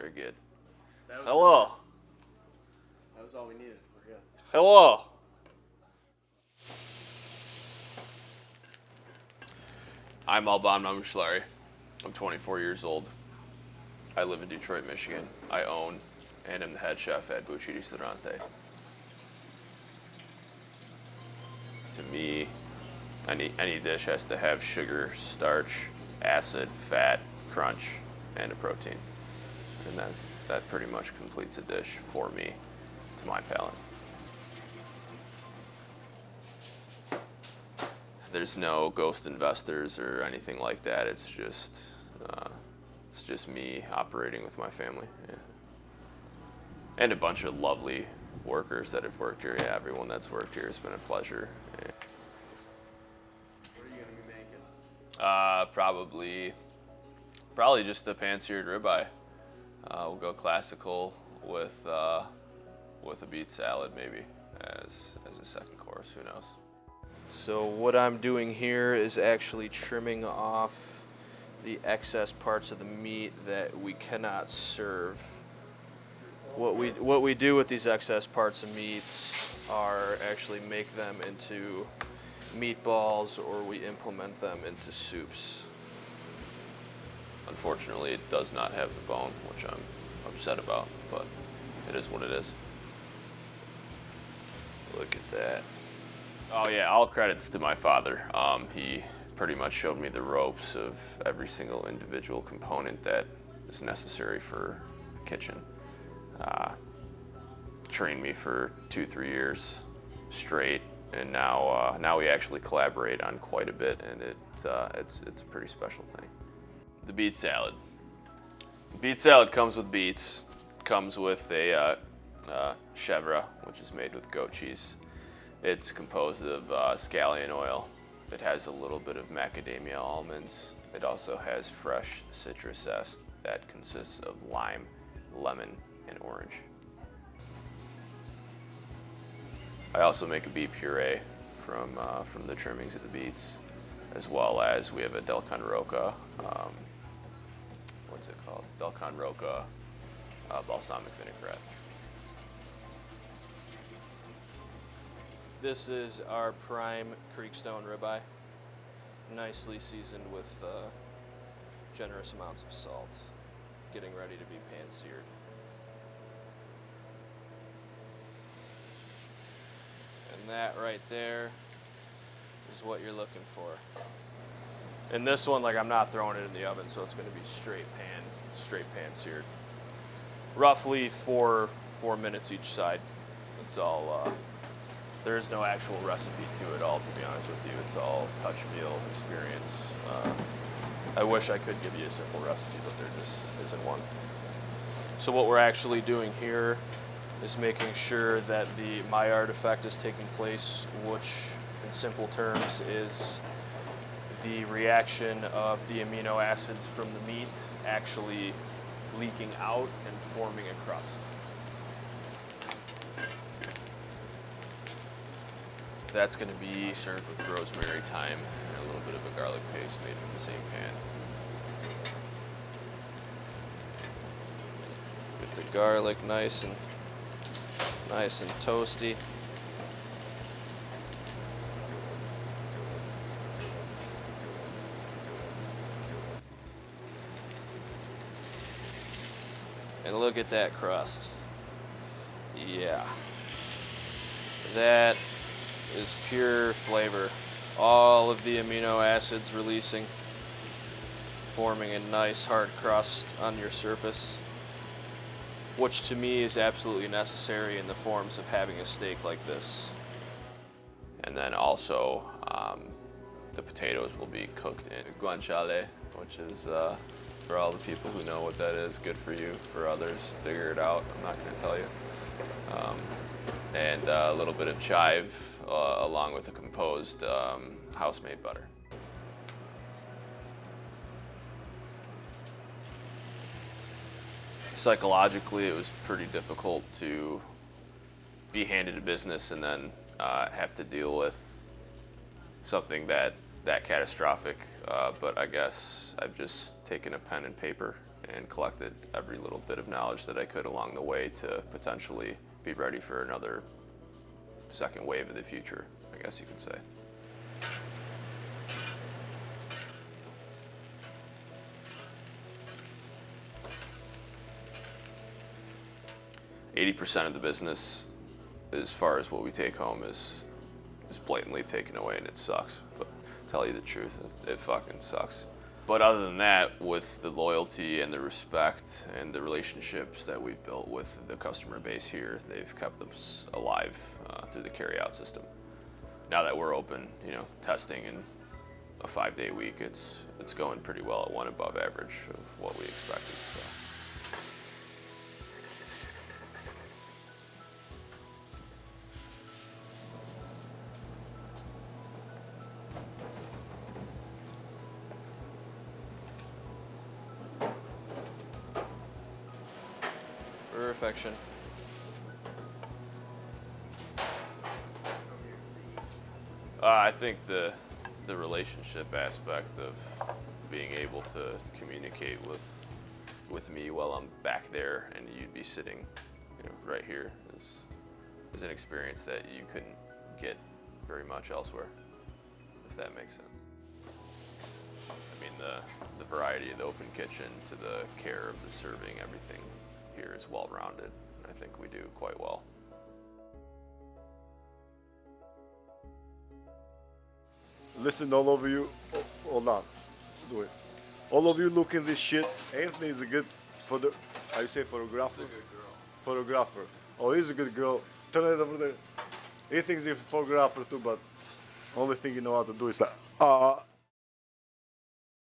Very good. That was Hello. That was all we needed. We're good. Hello. I'm Alban Mamushlari. I'm 24 years old. I live in Detroit, Michigan. I own and am the head chef at Bucci Ristorante. To me, any dish has to have sugar, starch, acid, fat, crunch, and a protein. And that pretty much completes a dish for me, to my palate. There's no ghost investors or anything like that. It's just me operating with my family. Yeah. And a bunch of lovely workers that have worked here. Yeah, everyone that's worked here has been a pleasure. Yeah. What are you gonna be making? Probably just a pan-seared ribeye. We'll go classical with a beet salad maybe as a second course. Who knows? So what I'm doing here is actually trimming off the excess parts of the meat that we cannot serve. What we do with these excess parts of meats are actually make them into meatballs, or we implement them into soups. Unfortunately, it does not have the bone, which I'm upset about, but it is what it is. Look at that. Oh yeah, all credits to my father. He pretty much showed me the ropes of every single individual component that is necessary for a kitchen. Trained me for 2-3 years straight, and now we actually collaborate on quite a bit, and it's a pretty special thing. The beet salad. Beet salad comes with beets. Comes with a chèvre, which is made with goat cheese. It's composed of scallion oil. It has a little bit of macadamia almonds. It also has fresh citrus zest that consists of lime, lemon, and orange. I also make a beet puree from the trimmings of the beets, as well as we have a Del Con Roca, what's it called? Del Con Roca balsamic vinaigrette. This is our prime Creekstone ribeye, nicely seasoned with generous amounts of salt, getting ready to be pan-seared. And that right there is what you're looking for. And this one, like, I'm not throwing it in the oven, so it's going to be straight pan seared. Roughly 4 minutes each side. It's all. There is no actual recipe to it all, to be honest with you. It's all touch, feel, experience. I wish I could give you a simple recipe, but there just isn't one. So what we're actually doing here is making sure that the Maillard effect is taking place, which in simple terms is the reaction of the amino acids from the meat actually leaking out and forming a crust. That's going to be served with rosemary, thyme, and a little bit of a garlic paste made from the same pan. Get the garlic nice and toasty. And look at that crust. Yeah. That is pure flavor. All of the amino acids releasing, forming a nice hard crust on your surface, which to me is absolutely necessary in the forms of having a steak like this. And then also, the potatoes will be cooked in guanciale, which is, for all the people who know what that is, good for you. For others, figure it out. I'm not going to tell you. And a little bit of chive, along with a composed house-made butter. Psychologically, it was pretty difficult to be handed a business and then have to deal with something that catastrophic. But I guess I've just taken a pen and paper and collected every little bit of knowledge that I could along the way to potentially be ready for another second wave of the future, I guess you could say. %80 of the business, as far as what we take home, is blatantly taken away, and it sucks. But to tell you the truth, it fucking sucks. But other than that, with the loyalty and the respect and the relationships that we've built with the customer base here, they've kept us alive through the carryout system. Now that we're open, testing in a 5-day week, it's going pretty well at one above average of what we expected. So. Perfection. I think the relationship aspect of being able to communicate with me while I'm back there and you'd be sitting, right here is an experience that you couldn't get very much elsewhere, if that makes sense. I mean, the variety of the open kitchen to the care of the serving, everything here is well-rounded, and I think we do quite well. Listen, all of you, hold on, do it. All of you look in this shit. Anthony is a good how you say photographer? She's a good girl. Photographer. Oh, he's a good girl. Turn it over there. He thinks he's a photographer too, but only thing you know how to do is like,